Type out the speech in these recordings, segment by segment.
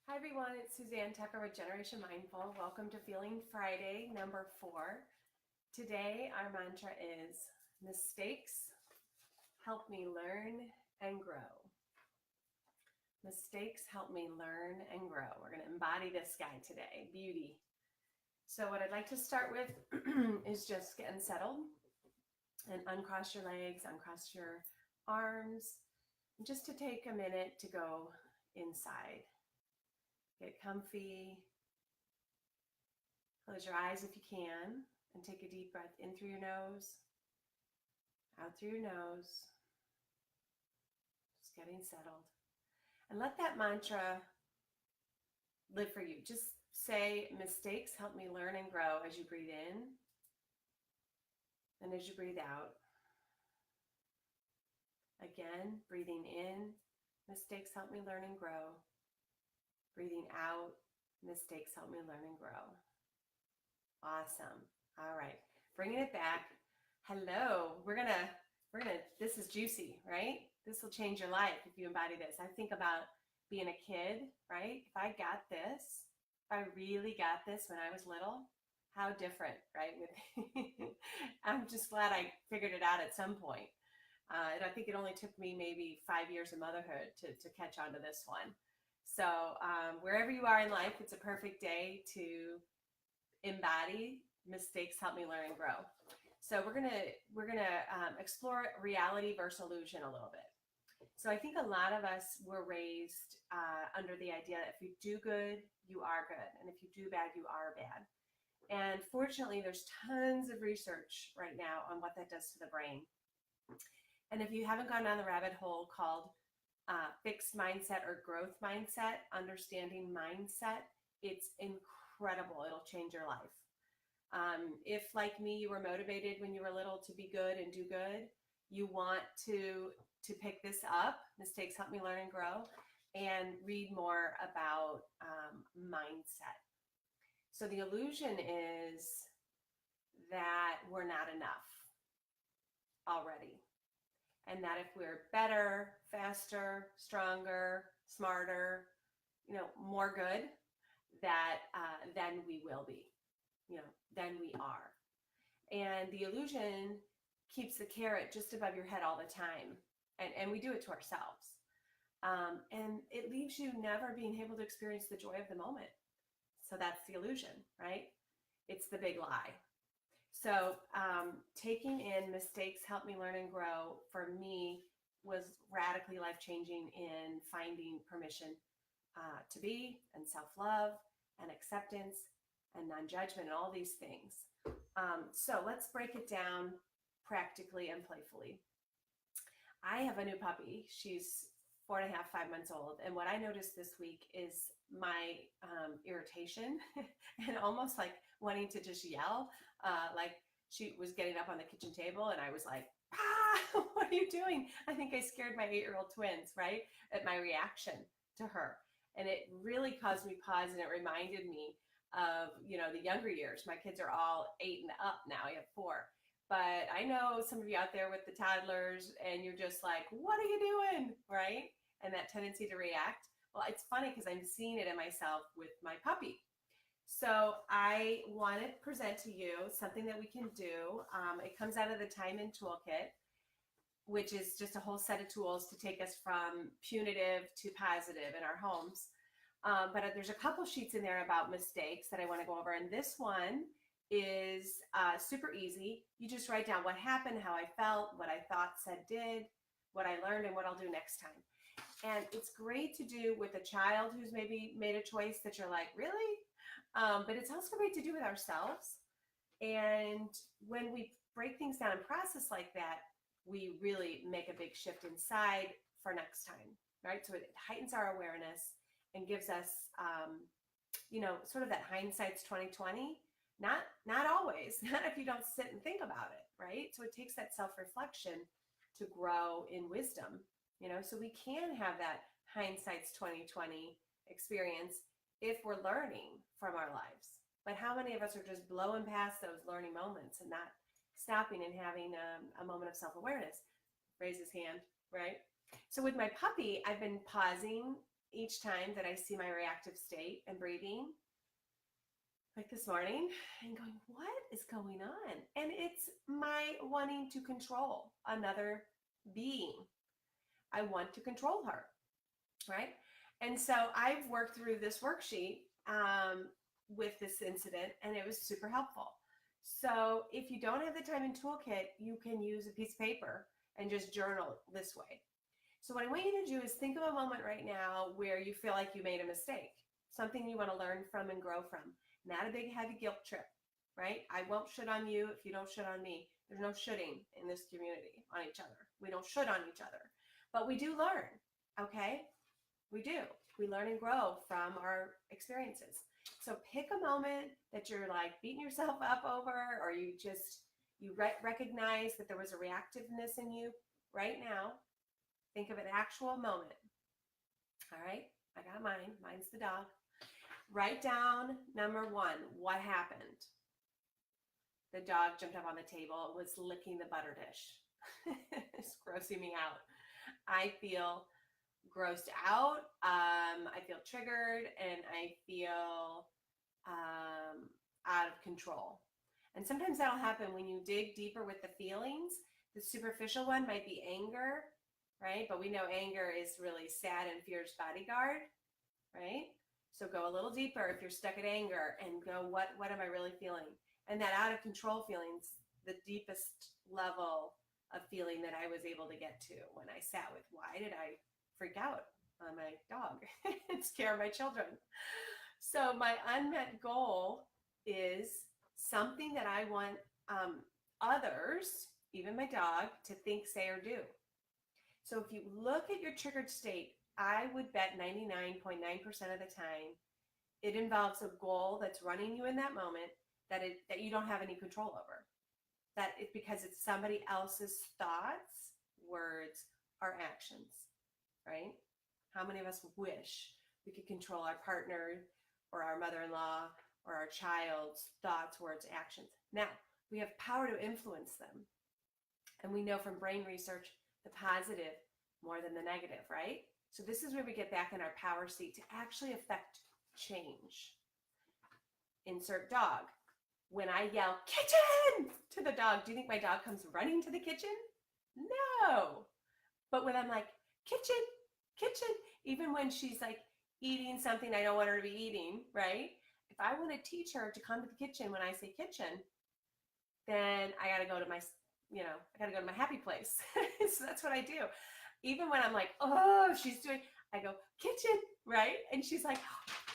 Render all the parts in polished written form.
Hi everyone, it's Suzanne Tucker with Generation Mindful. Welcome to Feeling Friday, number 4. Today our mantra is mistakes help me learn and grow. Mistakes help me learn and grow. We're going to embody this guy today, beauty. So what I'd like to start with is just getting settled and uncross your legs, uncross your arms, just to take a minute to go inside. Get comfy. Close your eyes if you can and take a deep breath in through your nose, out through your nose. Just getting settled. And let that mantra live for you. Just say, mistakes help me learn and grow as you breathe in and as you breathe out. Again, breathing in, mistakes help me learn and grow. Breathing out, mistakes help me learn and grow. Awesome. All right, bringing it back. Hello, this is juicy, right? This will change your life if you embody this. I think about being a kid, right? If I got this, if I really got this when I was little, how different, right? I'm just glad I figured it out at some point. And I think it only took me maybe 5 years of motherhood to catch on to this one. So wherever you are in life, it's a perfect day to embody mistakes help me learn and grow. So we're gonna explore reality versus illusion a little bit. So I think a lot of us were raised under the idea that if you do good, you are good, and if you do bad, you are bad. And fortunately, there's tons of research right now on what that does to the brain. And if you haven't gone down the rabbit hole called fixed mindset or growth mindset, understanding mindset, it's incredible. It'll change your life. If, like me, you were motivated when you were little to be good and do good, you want to pick this up, mistakes help me learn and grow, and read more about mindset. So the illusion is that we're not enough already. And that if we're better, faster, stronger, smarter, more good, that then we will be, then we are. And the illusion keeps the carrot just above your head all the time. And we do it to ourselves. And it leaves you never being able to experience the joy of the moment. So that's the illusion, right? It's the big lie. So taking in mistakes help me learn and grow for me was radically life-changing in finding permission to be, and self-love and acceptance and non-judgment and all these things. So let's break it down practically and playfully. I have a new puppy. She's 4.5, 5 months old. And what I noticed this week is my irritation and almost like wanting to just yell. Like she was getting up on the kitchen table and I was like, ah, what are you doing? I think I scared my 8-year-old twins, right? At my reaction to her. And it really caused me pause, and it reminded me of, the younger years. My kids are all 8 and up now. I have 4. But I know some of you out there with the toddlers and you're just like, what are you doing? Right? And that tendency to react. Well, it's funny because I'm seeing it in myself with my puppy. So I want to present to you something that we can do. It comes out of the Time In Toolkit, which is just a whole set of tools to take us from punitive to positive in our homes. But there's a couple sheets in there about mistakes that I want to go over. And this one is super easy. You just write down what happened, how I felt, what I thought, said, did, what I learned, and what I'll do next time. And it's great to do with a child who's maybe made a choice that you're like, really? But it's also great to do with ourselves. And when we break things down and process like that, we really make a big shift inside for next time, right? So it heightens our awareness and gives us, sort of that hindsight's 2020. Not always, not if you don't sit and think about it, right? So it takes that self-reflection to grow in wisdom, so we can have that hindsight's 2020 experience if we're learning from our lives. But how many of us are just blowing past those learning moments and not stopping and having a moment of self-awareness? Raise his hand, right? So with my puppy, I've been pausing each time that I see my reactive state and breathing, like this morning, and going, what is going on? And it's my wanting to control another being. I want to control her, right? And so I've worked through this worksheet with this incident, and it was super helpful. So if you don't have the time and toolkit, you can use a piece of paper and just journal this way. So what I want you to do is think of a moment right now where you feel like you made a mistake, something you want to learn from and grow from. Not a big heavy guilt trip, right? I won't shit on you if you don't shit on me. There's no shitting in this community on each other. We don't shit on each other, but we do learn, okay? We do. We learn and grow from our experiences. So pick a moment that you're like beating yourself up over, or you recognize that there was a reactiveness in you right now. Think of an actual moment. All right, I got mine. Mine's the dog. Write down number 1, what happened? The dog jumped up on the table, was licking the butter dish. It's grossing me out. I feel grossed out. I feel triggered, and I feel out of control. And sometimes that'll happen when you dig deeper with the feelings. The superficial one might be anger, right? But we know anger is really sad and fear's bodyguard, right? So go a little deeper if you're stuck at anger and go, what am I really feeling? And that out of control feeling's the deepest level of feeling that I was able to get to when I sat with, why did I freak out on my dog and scare my children? So my unmet goal is something that I want others, even my dog, to think, say, or do. So if you look at your triggered state, I would bet 99.9% of the time it involves a goal that's running you in that moment that you don't have any control over. That it's because it's somebody else's thoughts, words, or actions, right? How many of us wish we could control our partner or our mother-in-law or our child's thoughts, words, actions? Now, we have power to influence them. And we know from brain research, the positive more than the negative, right? So this is where we get back in our power seat to actually affect change. Insert dog. When I yell, kitchen, to the dog, do you think my dog comes running to the kitchen? No. But when I'm like, kitchen, kitchen, even when she's like eating something I don't want her to be eating, right? If I want to teach her to come to the kitchen when I say kitchen, then I got to go to my, I got to go to my happy place. So that's what I do. Even when I'm like, oh, she's doing, I go, kitchen, right? And she's like,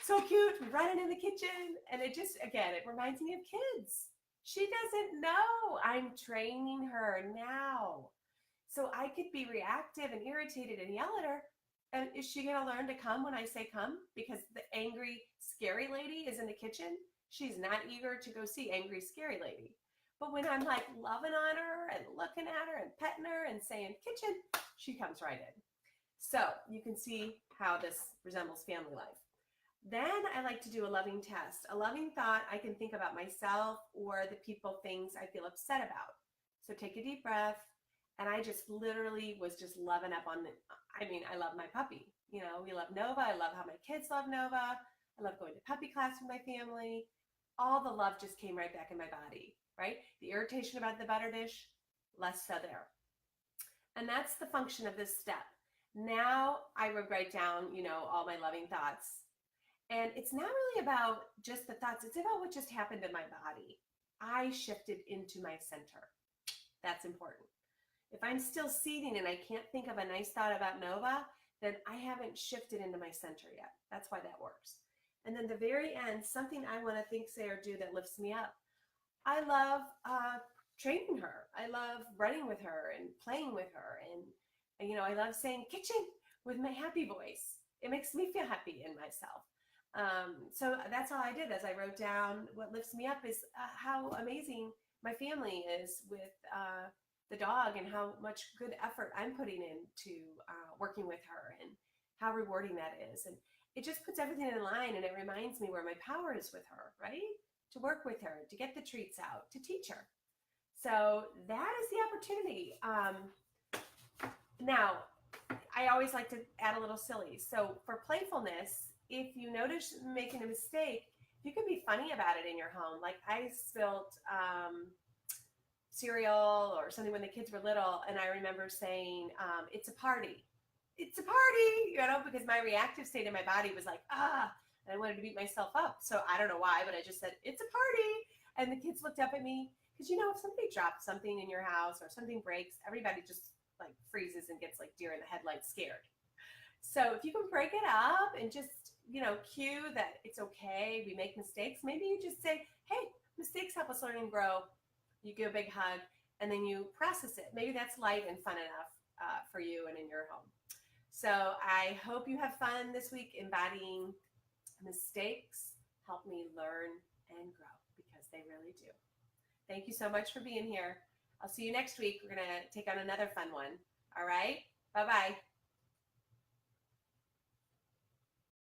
so cute, we're running in the kitchen. And it just, again, it reminds me of kids. She doesn't know. I'm training her now. So I could be reactive and irritated and yell at her. And is she going to learn to come when I say come? Because the angry, scary lady is in the kitchen. She's not eager to go see angry, scary lady. But when I'm like loving on her and looking at her and petting her and saying kitchen, she comes right in. So you can see how this resembles family life. Then I like to do a loving test. A loving thought I can think about myself or the people, things I feel upset about. So take a deep breath. And I just literally was just loving up on I love my puppy. We love Nova. I love how my kids love Nova. I love going to puppy class with my family. All the love just came right back in my body, right? The irritation about the butter dish, less so there. And that's the function of this step. Now I would write down, all my loving thoughts. And it's not really about just the thoughts. It's about what just happened in my body. I shifted into my center. That's important. If I'm still seating and I can't think of a nice thought about Nova, then I haven't shifted into my center yet. That's why that works. And then the very end, something I want to think, say, or do that lifts me up. I love training her. I love running with her and playing with her. And I love saying kitchen with my happy voice. It makes me feel happy in myself. So that's all I did as I wrote down what lifts me up is how amazing my family is with the dog and how much good effort I'm putting into working with her and how rewarding that is. And it just puts everything in line, and it reminds me where my power is with her, right? To work with her, to get the treats out, to teach her. So that is the opportunity. Now, I always like to add a little silly. So for playfulness, if you notice making a mistake, you can be funny about it in your home. Like I spilled cereal or something when the kids were little, and I remember saying, "It's a party, it's a party," because my reactive state in my body was like, ah, and I wanted to beat myself up. So I don't know why, but I just said, "It's a party," and the kids looked up at me because if somebody drops something in your house or something breaks, everybody just like freezes and gets like deer in the headlights scared. So if you can break it up and just, cue that it's okay, we make mistakes, maybe you just say, hey, mistakes help us learn and grow. You give a big hug and then you process it. Maybe that's light and fun enough for you and in your home. So I hope you have fun this week embodying mistakes help me learn and grow, because they really do. Thank you so much for being here. I'll see you next week. We're going to take on another fun one. All right. Bye-bye.